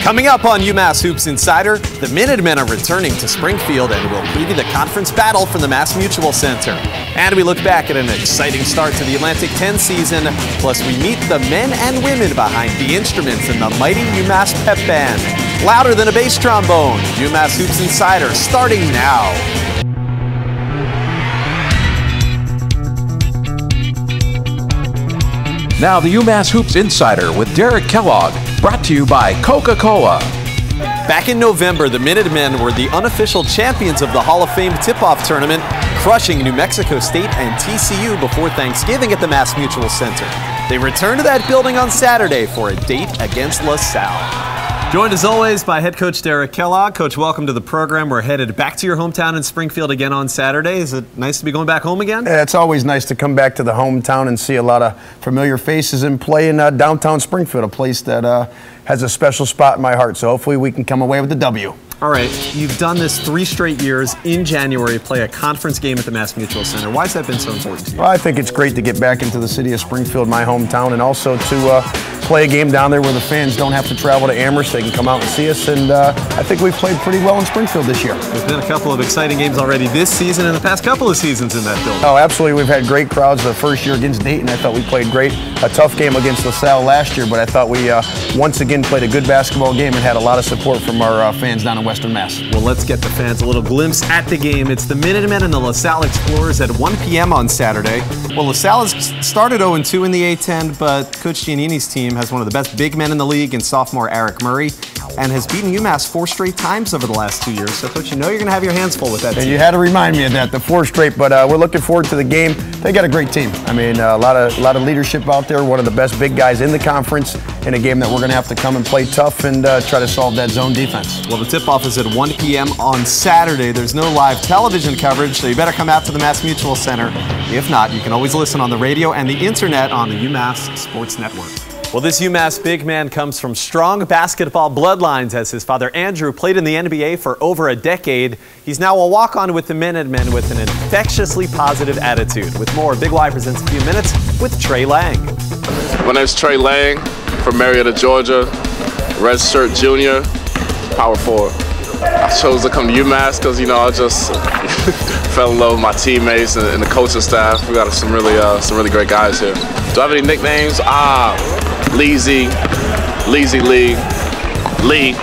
Coming up on UMass Hoops Insider, the Minutemen are returning to Springfield and will preview the conference battle from the Mass Mutual Center. And we look back at an exciting start to the Atlantic 10 season, plus we meet the men and women behind the instruments in the mighty UMass Pep Band. Louder than a bass trombone, UMass Hoops Insider starting now. Now the UMass Hoops Insider with Derek Kellogg, brought to you by Coca-Cola. Back in November, the Minutemen were the unofficial champions of the Hall of Fame tip-off tournament, crushing New Mexico State and TCU before Thanksgiving at the Mass Mutual Center. They return to that building on Saturday for a date against LaSalle. Joined as always by head coach Derek Kellogg. Coach, welcome to the program. We're headed back to your hometown in Springfield again on Saturday. Is it nice to be going back home again? It's always nice to come back to the hometown and see a lot of familiar faces and play in downtown Springfield, a place that has a special spot in my heart. So hopefully we can come away with a W. All right, you've done this 3 straight years. In January, play a conference game at the Mass Mutual Center. Why has that been so important to you? Well, I think it's great to get back into the city of Springfield, my hometown, and also to play a game down there where the fans don't have to travel to Amherst. They can come out and see us, and I think we've played pretty well in Springfield this year. There's been a couple of exciting games already this season and the past couple of seasons in that building. Oh, absolutely. We've had great crowds. The first year against Dayton, I thought we played great. A tough game against LaSalle last year, but I thought we once again played a good basketball game and had a lot of support from our fans down in Western Mass. Well, let's get the fans a little glimpse at the game. It's the Minutemen and the LaSalle Explorers at 1 p.m. on Saturday. Well, LaSalle has started 0-2 in the A-10, but Coach Giannini's team has one of the best big men in the league in sophomore Eric Murray, and has beaten UMass 4 straight times over the last 2 years. So, Coach, you know you're going to have your hands full with that team. And you had to remind me of that, the 4 straight, but we're looking forward to the game. They got a great team. I mean, a lot of leadership out there, one of the best big guys in the conference, in a game that we're going to have to come and play tough and try to solve that zone defense. Well, the tip-off is at 1 p.m. on Saturday. There's no live television coverage, so you better come out to the Mass Mutual Center. If not, you can always listen on the radio and the internet on the UMass Sports Network. Well, this UMass big man comes from strong basketball bloodlines, as his father Andrew played in the NBA for over a decade. He's now a walk-on with the Minutemen with an infectiously positive attitude. With more, Big Y presents a few minutes with Trey Lang. My name's Trey Lang from Marietta, Georgia, redshirt junior, power forward. I chose to come to UMass because, you know, I just fell in love with my teammates and the coaching staff. We got some really great guys here. Do I have any nicknames? Leezy, Leezy Lee, Lee,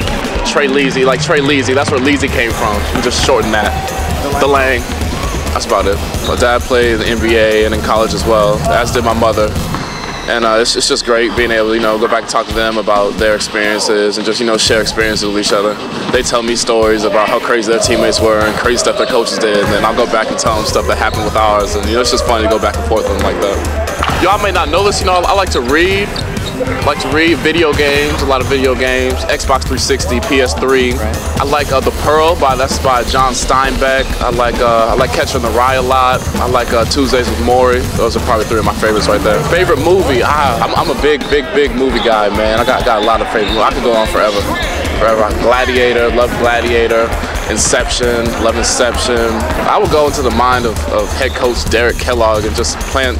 Trey Leezy, like Trey Leezy. That's where Leezy came from. We just shortened that. The Lang. That's about it. My dad played in the NBA and in college as well, as did my mother. And it's just great being able to, you know, go back and talk to them about their experiences and just, you know, share experiences with each other. They tell me stories about how crazy their teammates were and crazy stuff their coaches did, and then I'll go back and tell them stuff that happened with ours, and, you know, it's just fun to go back and forth with them like that. Y'all may not know this, you know, I like to read. Video games, a lot of video games, Xbox 360, PS3. Right. I like The Pearl, that's by John Steinbeck. I like Catcher in the Rye a lot. I like Tuesdays with Maury. Those are probably 3 of my favorites right there. Favorite movie? I'm a big movie guy, man. I got a lot of favorite movies. I could go on forever. Gladiator, love Gladiator. Inception, love Inception. I would go into the mind of head coach Derek Kellogg and just plant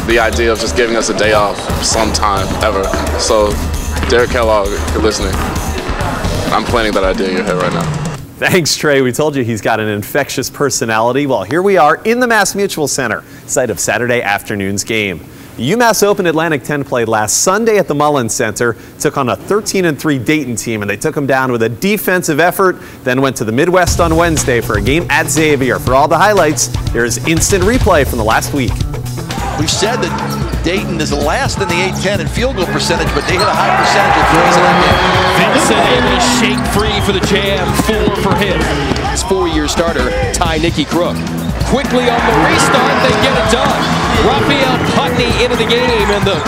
the idea of just giving us a day off sometime ever. So, Derek Kellogg, if you're listening, I'm planting that idea in your head right now. Thanks, Trey. We told you he's got an infectious personality. Well, here we are in the Mass Mutual Center, site of Saturday afternoon's game. UMass Open Atlantic 10 played last Sunday at the Mullins Center, took on a 13-3 Dayton team, and they took them down with a defensive effort, then went to the Midwest on Wednesday for a game at Xavier. For all the highlights, here's instant replay from the last week. We said that Dayton is last in the A-10 in field goal percentage, but they hit a high percentage of threes in that game. Vincent able to shake free for the jam, 4 for him. His 4-year starter, Ty Nicky Crook. Quickly on the restart, they get it done. Raphael Putney into the game, and the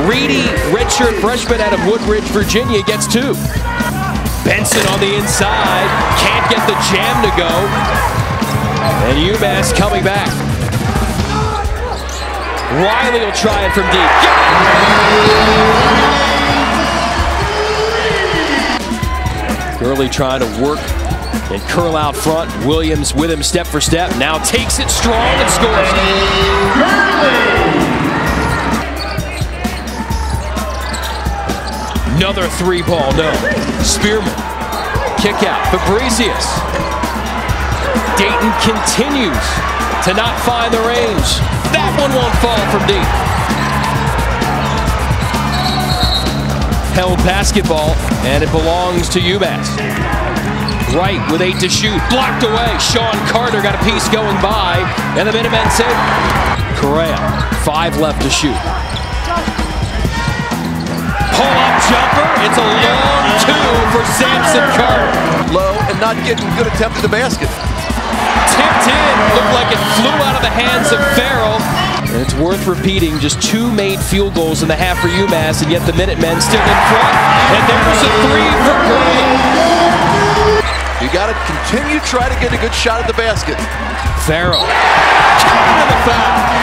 Reedy redshirt freshman out of Woodbridge, Virginia gets 2. Benson on the inside, can't get the jam to go. And UMass coming back. Riley will try it from deep. Gurley trying to work and curl out front. Williams with him step for step. Now takes it strong and scores. Another three ball, no. Spearman. Kick out. Fabricius. Dayton continues to not find the range. That one won't fall from deep. Held basketball, and it belongs to UMass. Wright with 8 to shoot. Blocked away. Sean Carter got a piece going by, and the Minutemen save. Correa, 5 left to shoot. Pull-up jumper. It's a long 2 for Samson Carter. Low and not getting good attempt at the basket. Tipped in. Looked like it flew out of the hands of Farrell. And it's worth repeating, just 2 made field goals in the half for UMass, and yet the Minutemen still in front. And there's a 3 for Gray. You got to continue to try to get a good shot at the basket. Farrell. Counter the foul.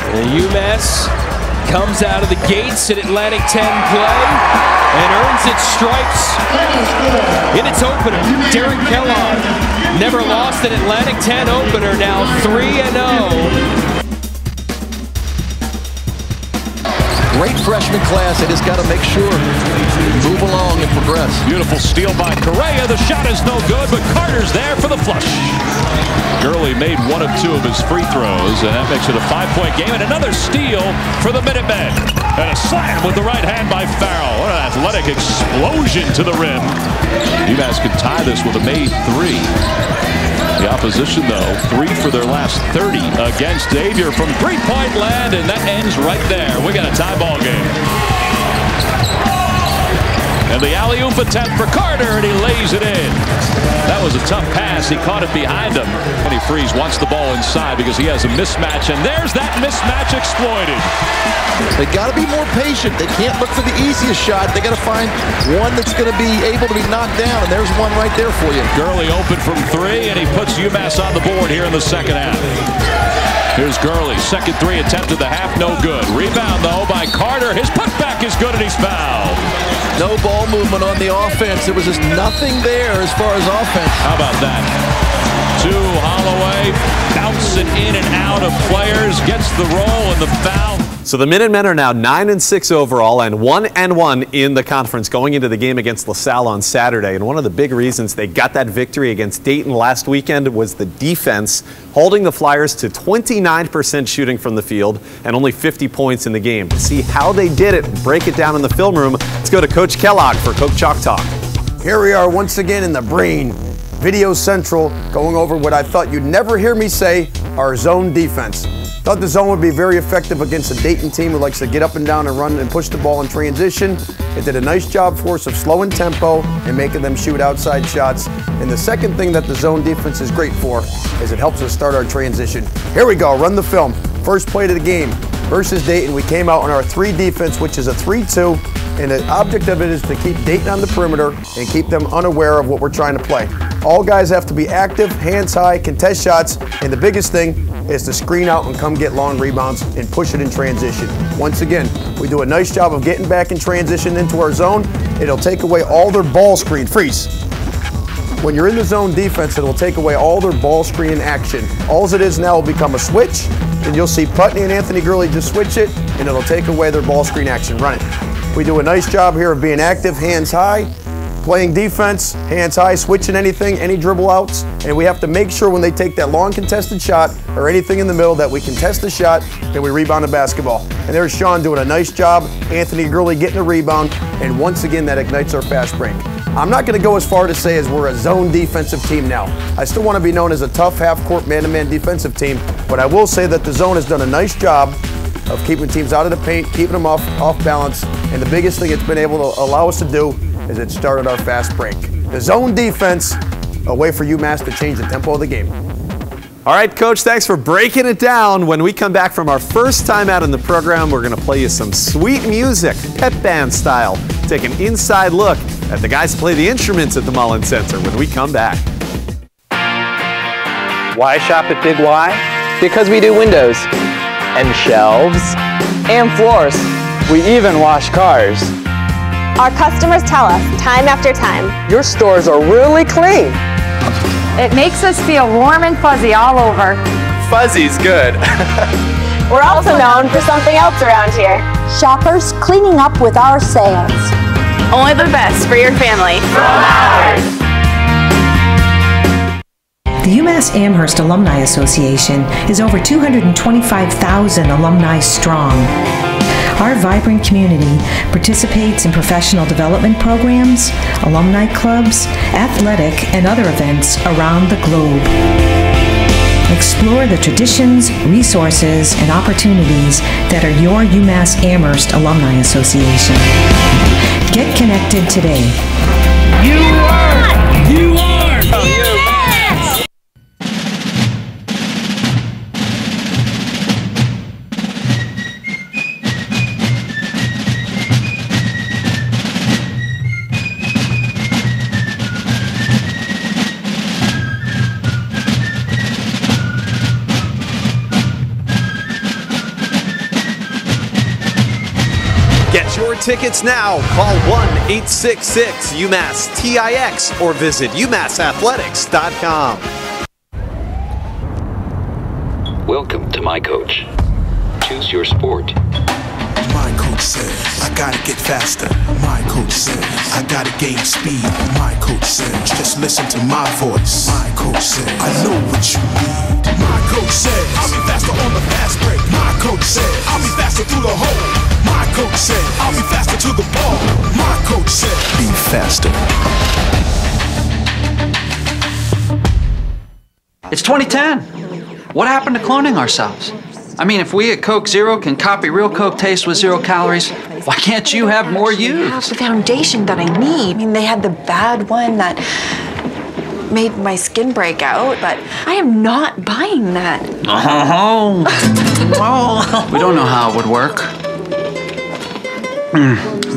And UMass comes out of the gates at Atlantic 10 play and earns its stripes in its opener. Derek Kellogg never lost an Atlantic 10 opener, now 3-0. Great freshman class. They just got to make sure move along and progress. Beautiful steal by Correa. The shot is no good, but Carter's there for the flush. Gurley made 1 of 2 of his free throws, and that makes it a 5-point game. And another steal for the Minutemen. And a slam with the right hand by Farrell. What an athletic explosion to the rim. UMass could tie this with a made 3. The opposition, though, 3 for their last 30 against Xavier from three-point land, and that ends right there. We got a tie ball game. And the alley-oop attempt for Carter, and he lays it in. That was a tough pass. He caught it behind him. And he Freeze wants the ball inside because he has a mismatch, and there's that mismatch exploited. They got to be more patient. They can't look for the easiest shot. They got to find one that's going to be able to be knocked down, and there's one right there for you. Gurley open from 3, and he puts UMass on the board here in the second half. Here's Gurley, second 3 attempt at the half, no good. Rebound, though, by Carter. His putback is good, and he's fouled. No ball movement on the offense. There was just nothing there as far as offense. How about that? 2, Holloway, bouncing in and out of players, gets the roll and the foul. So the Minutemen are now 9-6 overall and 1-1 in the conference going into the game against LaSalle on Saturday. And one of the big reasons they got that victory against Dayton last weekend was the defense, holding the Flyers to 29% shooting from the field and only 50 points in the game. To see how they did it, break it down in the film room, let's go to Coach Kellogg for Coach Chalk Talk. Here we are once again in the brain, Video Central, going over what I thought you'd never hear me say, our zone defense. Thought the zone would be very effective against a Dayton team who likes to get up and down and run and push the ball in transition. It did a nice job for us of slowing tempo and making them shoot outside shots. And the second thing that the zone defense is great for is it helps us start our transition. Here we go, run the film. First play of the game versus Dayton. We came out on our 3 defense, which is a 3-2. And the object of it is to keep Dayton on the perimeter and keep them unaware of what we're trying to play. All guys have to be active, hands high, contest shots, and the biggest thing is to screen out and come get long rebounds and push it in transition. Once again, we do a nice job of getting back in transition into our zone. It'll take away all their ball screen. Freeze. When you're in the zone defense, it'll take away all their ball screen action. All it is now will become a switch, and you'll see Putney and Anthony Gurley just switch it, and it'll take away their ball screen action. Run it. We do a nice job here of being active, hands high, playing defense, hands high, switching anything, any dribble outs, and we have to make sure when they take that long contested shot or anything in the middle that we contest the shot and we rebound the basketball. And there's Sean doing a nice job, Anthony Gurley getting a rebound, and once again that ignites our fast break. I'm not going to go as far to say as we're a zone defensive team now. I still want to be known as a tough half-court man-to-man defensive team, but I will say that the zone has done a nice job of keeping teams out of the paint, keeping them off balance, and the biggest thing it's been able to allow us to do is it started our fast break. The zone defense, a way for UMass to change the tempo of the game. All right, Coach, thanks for breaking it down. When we come back from our first time out in the program, we're going to play you some sweet music, pep band style. Take an inside look at the guys play the instruments at the Mullen Center when we come back. Why shop at Big Y? Because we do windows and shelves and floors. We even wash cars. Our customers tell us time after time, your stores are really clean. It makes us feel warm and fuzzy all over. Fuzzy's good. We're also known for something else around here. Shoppers cleaning up with our sales. Only the best for your family. The UMass Amherst Alumni Association is over 225,000 alumni strong. Our vibrant community participates in professional development programs, alumni clubs, athletic, and other events around the globe. Explore the traditions, resources, and opportunities that are your UMass Amherst Alumni Association. Get connected today. You are! Get your tickets now. Call 1-866-UMass-TIX or visit UMassathletics.com. Welcome to My Coach. Choose your sport. My coach says, I gotta get faster. My coach says, I gotta gain speed. My coach says, just listen to my voice. My coach says, I know what you need. My coach says, I'll be faster on the fast break. My coach says, I'll be faster through the hole. My coach said, I'll be faster to the ball. My coach said, be faster. It's 2010. What happened to cloning ourselves? I mean, if we at Coke Zero can copy real Coke taste with 0 calories, why can't you have more use? I have the foundation that I need. I mean, they had the bad one that made my skin break out, but I am not buying that. Oh. We don't know how it would work.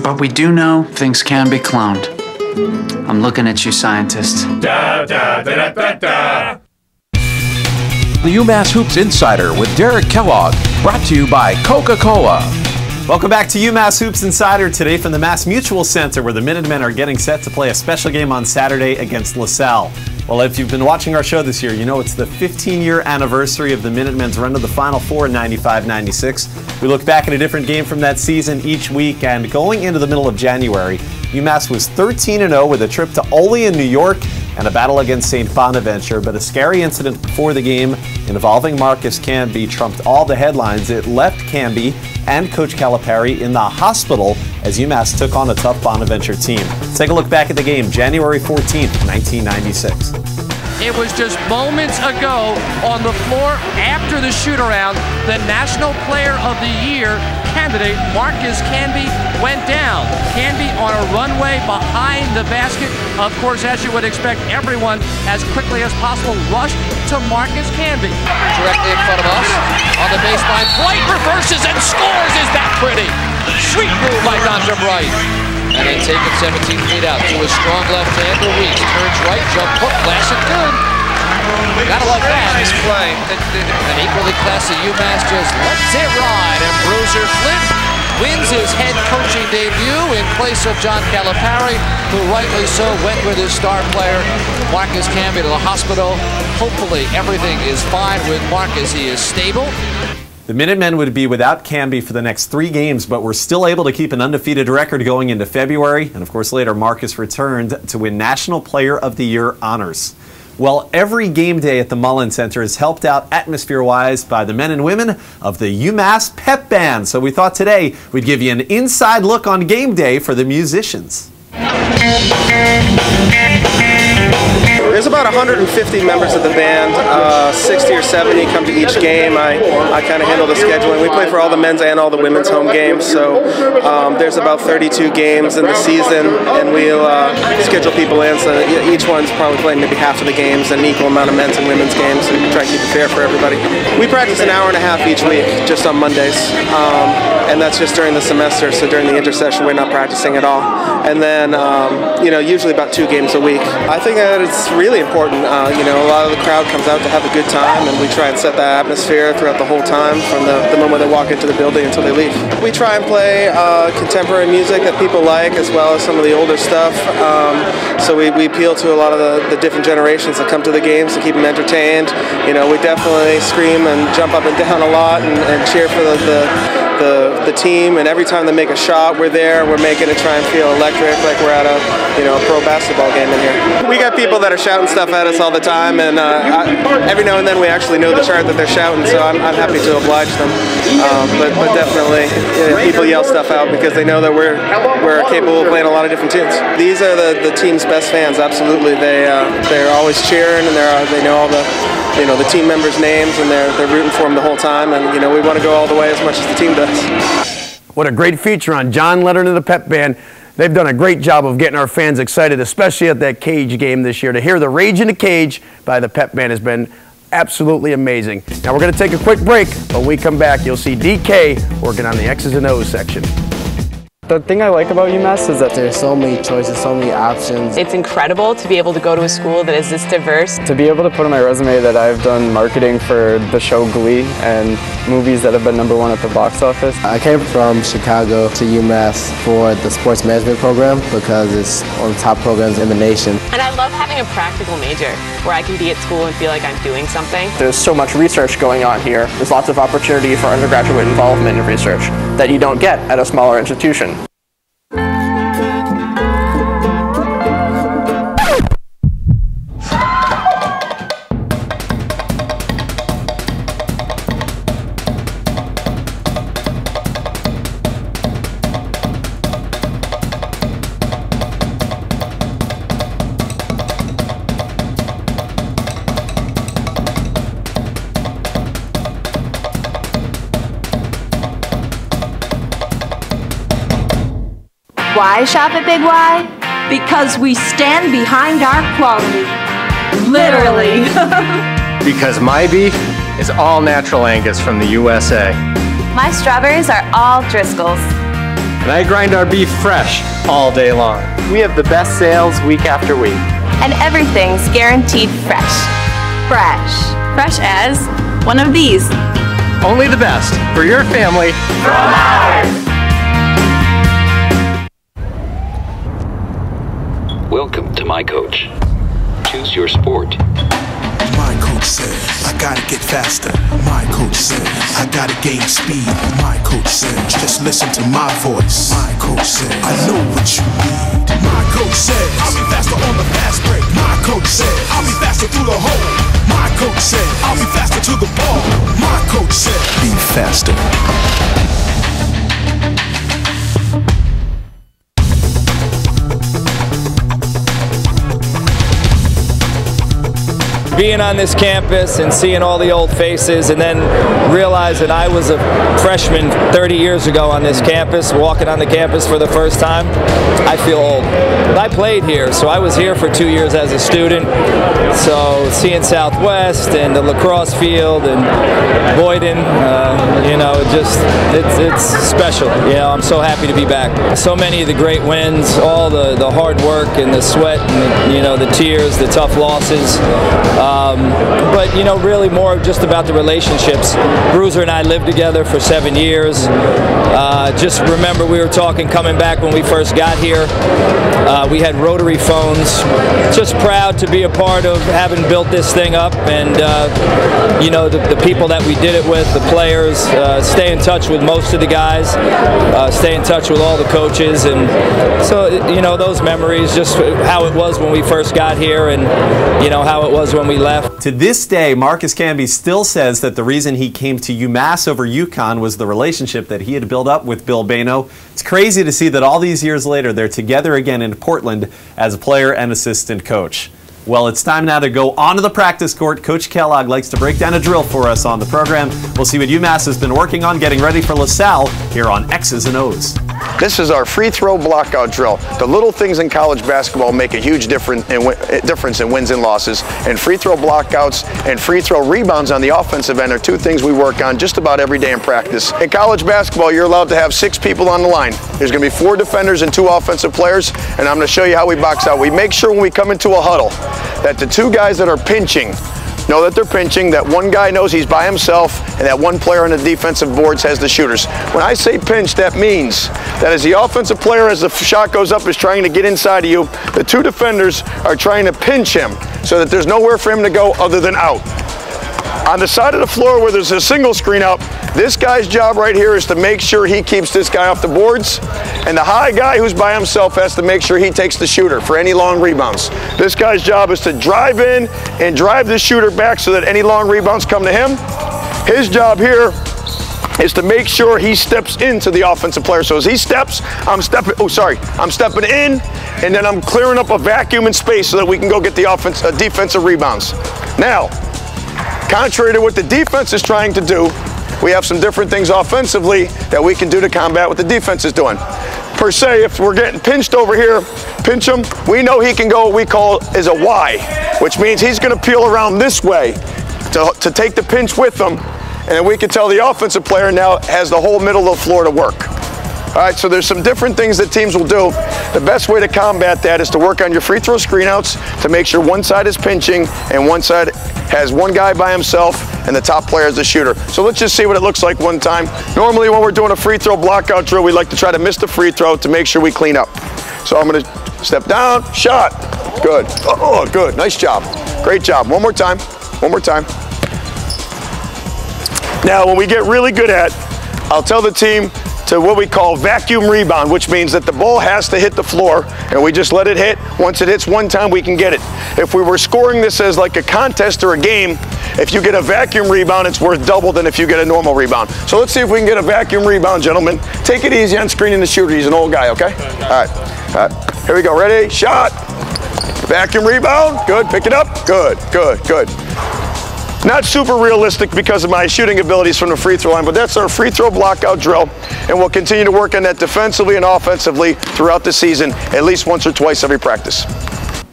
But we do know things can be cloned. I'm looking at you, scientists. Da, da, da, da, da. The UMass Hoops Insider with Derek Kellogg, brought to you by Coca-Cola. Welcome back to UMass Hoops Insider, today from the Mass Mutual Center, where the Minutemen are getting set to play a special game on Saturday against LaSalle. Well, if you've been watching our show this year, you know it's the 15-year anniversary of the Minutemen's run to the Final Four in 95-96. We look back at a different game from that season each week, and going into the middle of January, UMass was 13-0 with a trip to Olean, New York, and a battle against St. Bonaventure, but a scary incident before the game involving Marcus Camby trumped all the headlines. It left Camby and Coach Calipari in the hospital as UMass took on a tough Bonaventure team. Let's take a look back at the game, January 14th, 1996. It was just moments ago on the floor after the shoot-around, the National Player of the Year candidate, Marcus Camby, went down. Camby on a runway behind the basket. Of course, as you would expect, everyone, as quickly as possible, rushed to Marcus Camby. Directly in front of us, on the baseline, Bright reverses and scores. Is that pretty? Sweet move by Dr. Bright. And then taking 17 feet out to his strong left hand to Weeks. Turns right, jump hook, flash it good. Gotta love that. Nice play. An equally classy UMass just lets it ride. And Bruiser Flint wins his head coaching debut in place of John Calipari, who rightly so went with his star player, Marcus Camby, to the hospital. Hopefully everything is fine with Marcus. He is stable. The Minutemen would be without Camby for the next 3 games, but were still able to keep an undefeated record going into February. And of course, later Marcus returned to win National Player of the Year honors. Well, every game day at the Mullen Center is helped out atmosphere-wise by the men and women of the UMass Pep Band. So we thought today we'd give you an inside look on game day for the musicians. There's about 150 members of the band, 60 or 70 come to each game. I kind of handle the scheduling. We play for all the men's and all the women's home games, so there's about 32 games in the season, and we'll schedule people in, so each one's probably playing maybe half of the games and an equal amount of men's and women's games, and try to keep it fair for everybody. We practice an hour and a half each week, just on Mondays, and that's just during the semester, so during the intersession we're not practicing at all. And then, usually about 2 games a week. I think that it's really really important. You know, a lot of the crowd comes out to have a good time, and we try and set that atmosphere throughout the whole time, from the moment they walk into the building until they leave. We try and play contemporary music that people like, as well as some of the older stuff. So we appeal to a lot of the different generations that come to the games to keep them entertained. You know, we definitely scream and jump up and down a lot and cheer for the team, and every time they make a shot, we're there. We're making it try and feel electric, like we're at a pro basketball game in here. We got people that are shouting stuff at us all the time, and every now and then we actually know the chart that they're shouting, so I'm happy to oblige them. But definitely, people yell stuff out because they know that we're capable of playing a lot of different tunes. These are the team's best fans. Absolutely, they're always cheering, and they know all the team members' names, and they're rooting for them the whole time. And we want to go all the way as much as the team does. What a great feature on John Leonard and the Pep Band. They've done a great job of getting our fans excited, especially at that Cage game this year. To hear the Rage in the Cage by the Pep Band has been absolutely amazing. Now we're going to take a quick break. When we come back, you'll see DK working on the X's and O's section. The thing I like about UMass is that there's so many choices, so many options. It's incredible to be able to go to a school that is this diverse. To be able to put on my resume that I've done marketing for the show Glee and movies that have been #1 at the box office. I came from Chicago to UMass for the sports management program because it's one of the top programs in the nation. And I love having a practical major where I can be at school and feel like I'm doing something. There's so much research going on here. There's lots of opportunity for undergraduate involvement in research that you don't get at a smaller institution. Why shop at Big Y? Because we stand behind our quality. Literally. Because my beef is all natural Angus from the USA. My strawberries are all Driscoll's. And I grind our beef fresh all day long. We have the best sales week after week. And everything's guaranteed fresh. Fresh. Fresh as one of these. Only the best for your family. From ours. Welcome to My Coach. Choose your sport. My coach said, I gotta get faster. My coach said, I gotta gain speed. My coach said, just listen to my voice. My coach said, I know what you need. My coach said, I'll be faster on the fast break. My coach said, I'll be faster through the hole. My coach said, I'll be faster to the ball. My coach said, be faster. Being on this campus and seeing all the old faces, and then realizing I was a freshman 30 years ago on this campus, walking on the campus for the first time, I feel old. But I played here, so I was here for 2 years as a student. So seeing Southwest and the lacrosse field and Boyden, it's special. I'm so happy to be back. So many of the great wins, all the hard work and the sweat and the tears, the tough losses. But really more just about the relationships. Bruiser and I lived together for 7 years. Just remember we were talking coming back when we first got here. We had rotary phones. Just proud to be a part of having built this thing up, and the people that we did it with, the players, stay in touch with most of the guys, stay in touch with all the coaches, and so those memories, just how it was when we first got here, and how it was when we left. To this day, Marcus Camby still says that the reason he came to UMass over UConn was the relationship that he had built up with Bill Bayno. It's crazy to see that all these years later, they're together again in Portland as a player and assistant coach. Well, it's time now to go onto the practice court. Coach Kellogg likes to break down a drill for us on the program. We'll see what UMass has been working on getting ready for LaSalle here on X's and O's. This is our free throw blockout drill. The little things in college basketball make a huge difference in wins and losses. And free throw blockouts and free throw rebounds on the offensive end are two things we work on just about every day in practice. In college basketball, you're allowed to have 6 people on the line. There's going to be 4 defenders and 2 offensive players, and I'm going to show you how we box out. We make sure when we come into a huddle that the 2 guys that are pinching know that they're pinching, that one guy knows he's by himself, and that one player on the defensive boards has the shooters. When I say pinch, that means that as the offensive player, as the shot goes up, is trying to get inside of you, the 2 defenders are trying to pinch him so that there's nowhere for him to go other than out. On the side of the floor where there's a single screen out, this guy's job right here is to make sure he keeps this guy off the boards, and the high guy who's by himself has to make sure he takes the shooter for any long rebounds. This guy's job is to drive in and drive the shooter back so that any long rebounds come to him. His job here is to make sure he steps into the offensive player. So as he steps, I'm stepping in, and then I'm clearing up a vacuum in space so that we can go get the defensive rebounds. Now, contrary to what the defense is trying to do, we have some different things offensively that we can do to combat what the defense is doing. Per se, if we're getting pinched over here, pinch him, we know he can go what we call is a Y, which means he's going to peel around this way to take the pinch with him, and then we can tell the offensive player now has the whole middle of the floor to work. All right, so there's some different things that teams will do. The best way to combat that is to work on your free throw screenouts to make sure one side is pinching and one side has one guy by himself and the top player is the shooter. So let's just see what it looks like one time. Normally when we're doing a free throw blockout drill, we like to try to miss the free throw to make sure we clean up. So I'm going to step down, shot. Good. Oh, good. Nice job. Great job. One more time. One more time. Now, when we get really good at, I'll tell the team to what we call vacuum rebound, which means that the ball has to hit the floor and we just let it hit. Once it hits one time, we can get it. If we were scoring this as like a contest or a game, if you get a vacuum rebound, it's worth double than if you get a normal rebound. So let's see if we can get a vacuum rebound, gentlemen. Take it easy on screening the shooter. He's an old guy, okay? All right. All right. Here we go. Ready? Shot. Vacuum rebound. Good. Pick it up. Good. Good. Good. Not super realistic because of my shooting abilities from the free throw line, but that's our free throw blockout drill, and we'll continue to work on that defensively and offensively throughout the season, at least once or twice every practice.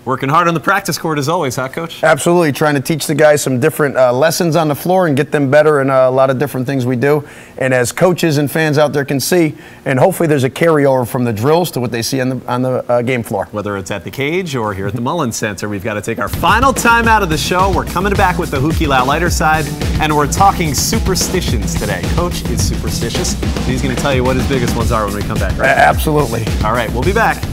Working hard on the practice court as always, huh, Coach? Absolutely. Trying to teach the guys some different lessons on the floor and get them better in a lot of different things we do. And as coaches and fans out there can see, and hopefully there's a carryover from the drills to what they see on the game floor. Whether it's at the cage or here at the Mullins Center, we've got to take our final time out of the show. We're coming back with the Hookie La lighter side, and we're talking superstitions today. Coach is superstitious. He's going to tell you what his biggest ones are when we come back, right? Absolutely. All right, we'll be back.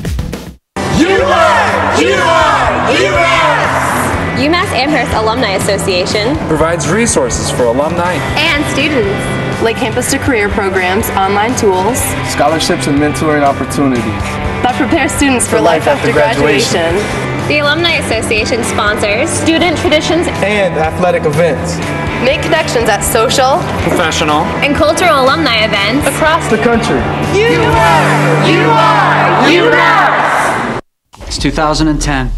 UMass Amherst Alumni Association provides resources for alumni and students, like campus to career programs, online tools, scholarships and mentoring opportunities that prepare students for life after graduation. The Alumni Association sponsors student traditions and athletic events. Make connections at social, professional, and cultural alumni events across the country. UMass! It's 2010.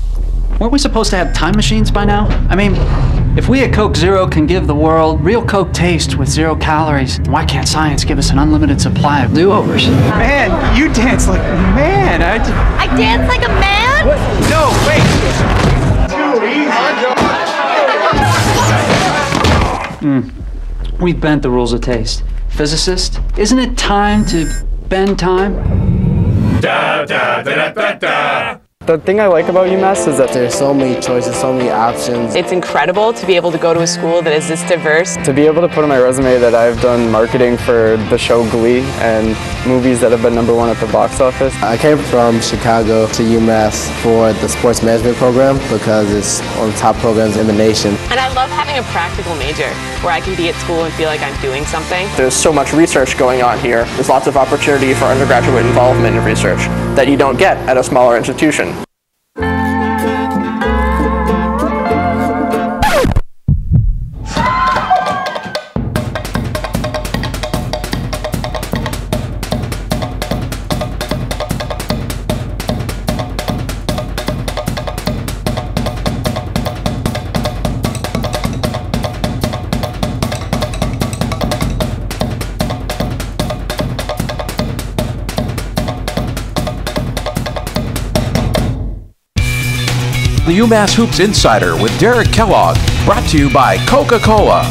Weren't we supposed to have time machines by now? I mean, if we at Coke Zero can give the world real Coke taste with 0 calories, why can't science give us an unlimited supply of do-overs? Man, you dance like a man. I dance like a man? What? No, wait. We've bent the rules of taste. Physicist, isn't it time to bend time? Da, da, da, da, da. The thing I like about UMass is that there's so many choices, so many options. It's incredible to be able to go to a school that is this diverse. To be able to put on my resume that I've done marketing for the show Glee and movies that have been #1 at the box office. I came from Chicago to UMass for the sports management program because it's one of the top programs in the nation. And I love having a practical major where I can be at school and feel like I'm doing something. There's so much research going on here. There's lots of opportunity for undergraduate involvement in research that you don't get at a smaller institution. the UMass Hoops Insider with Derek Kellogg, brought to you by Coca-Cola.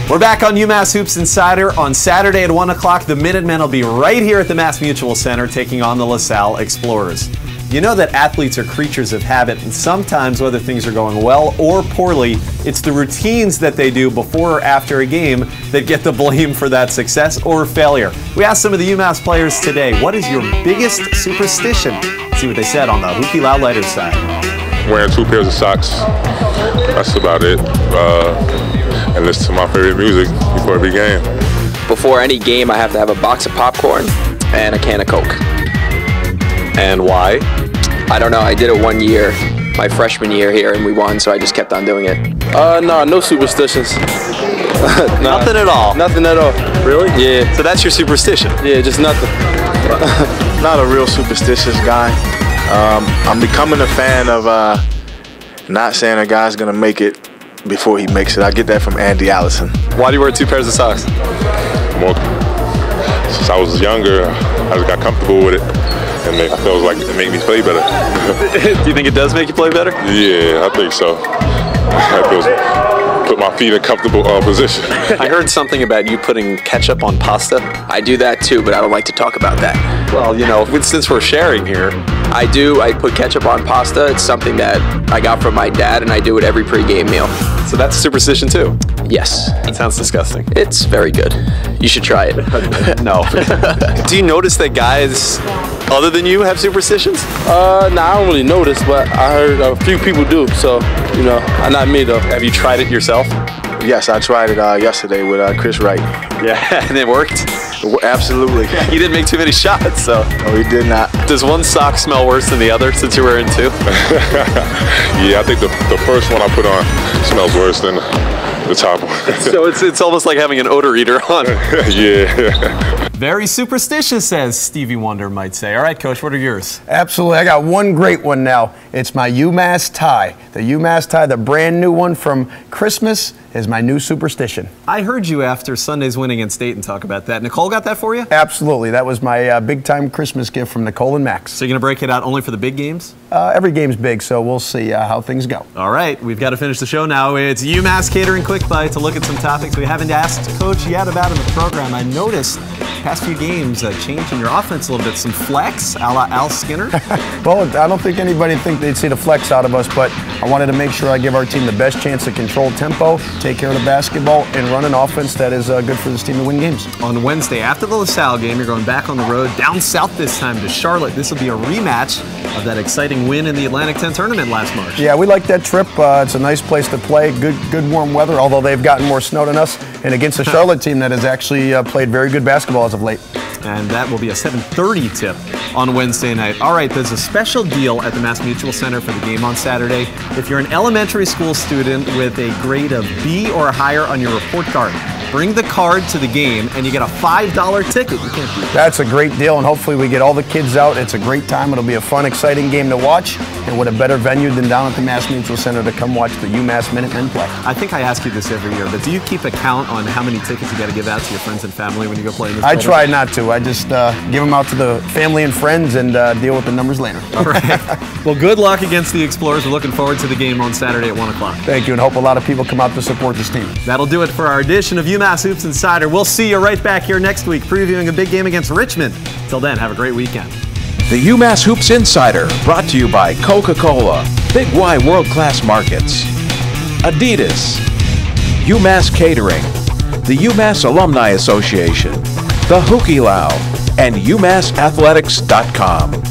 We're back on UMass Hoops Insider on Saturday at 1 o'clock. The Minutemen will be right here at the Mass Mutual Center taking on the LaSalle Explorers. You know that athletes are creatures of habit, and sometimes, whether things are going well or poorly, it's the routines that they do before or after a game that get the blame for that success or failure. We asked some of the UMass players today, what is your biggest superstition? Let's see what they said on the Hookie Loudlighters side. Wearing 2 pairs of socks. That's about it. And listen to my favorite music before every game. Before any game, I have to have a box of popcorn and a can of Coke. And why? I don't know. I did it 1 year, my freshman year here, and we won, so I just kept on doing it. No superstitions. Nothing at all? Nothing at all. Really? Yeah. So that's your superstition? Yeah, just nothing. Not a real superstitious guy. I'm becoming a fan of not saying a guy's gonna make it before he makes it. I get that from Andy Allison. Why do you wear 2 pairs of socks? Well, since I was younger, I just got comfortable with it, and I felt like it made me play better. Do you think it does make you play better? Yeah, I think so. I put my feet in a comfortable position. I heard something about you putting ketchup on pasta. I do that too, but I don't like to talk about that. Well, you know, since we're sharing here. I do. I put ketchup on pasta. It's something that I got from my dad, and I do it every pre-game meal. So that's a superstition too? Yes. That sounds disgusting. It's very good. You should try it. No. Do you notice that guys other than you have superstitions? I don't really notice, but I heard a few people do, so, you know, not me though. Have you tried it yourself? Yes, I tried it yesterday with Chris Wright. Yeah, and it worked? Absolutely. He didn't make too many shots, so. No, he did not. Does one sock smell worse than the other since you were in 2? Yeah, I think the first one I put on smells worse than the top one. So it's almost like having an odor eater on. Yeah. Very superstitious, as Stevie Wonder might say. All right, Coach, what are yours? Absolutely. I got one great one now. It's my UMass tie. The UMass tie, the brand new one from Christmas, is my new superstition. I heard you after Sunday's win against Dayton talk about that. Nicole got that for you? Absolutely. That was my big-time Christmas gift from Nicole and Max. So you're going to break it out only for the big games? Every game's big, so we'll see how things go. All right. We've got to finish the show now. It's UMass Catering Quick Bite to look at some topics we haven't asked Coach yet about in the program. I noticed past few games changing your offense a little bit. Some flex, a la Al Skinner. Well, I don't think anybody think they'd see the flex out of us, but I wanted to make sure I give our team the best chance to control tempo, take care of the basketball, and run an offense that is good for this team to win games. On Wednesday, after the LaSalle game, you're going back on the road, down south this time to Charlotte. This will be a rematch of that exciting win in the Atlantic 10 tournament last March. Yeah, we like that trip. It's a nice place to play. Good warm weather, although they've gotten more snow than us, and against a Charlotte team that has actually played very good basketball as of late. And that will be a 7:30 tip on Wednesday night. All right, there's a special deal at the Mass Mutual Center for the game on Saturday. If you're an elementary school student with a grade of B or higher on your report card, bring the card to the game and you get a $5 ticket. You can't beat that. That's a great deal, and hopefully we get all the kids out. It's a great time. It'll be a fun, exciting game to watch, and what a better venue than down at the Mass Mutual Center to come watch the UMass Minutemen play. I think I ask you this every year, but do you keep a count on how many tickets you got to give out to your friends and family when you go play in this I try not to. I just give them out to the family and friends and deal with the numbers later. All right. Well, good luck against the Explorers. We're looking forward to the game on Saturday at 1 o'clock. Thank you, and hope a lot of people come out to support this team. That'll do it for our edition of UMass Hoops Insider. We'll see you right back here next week, previewing a big game against Richmond. Till then, have a great weekend. The UMass Hoops Insider, brought to you by Coca-Cola, Big Y World-Class Markets, Adidas, UMass Catering, the UMass Alumni Association, the Hookie Lounge, and UMassathletics.com.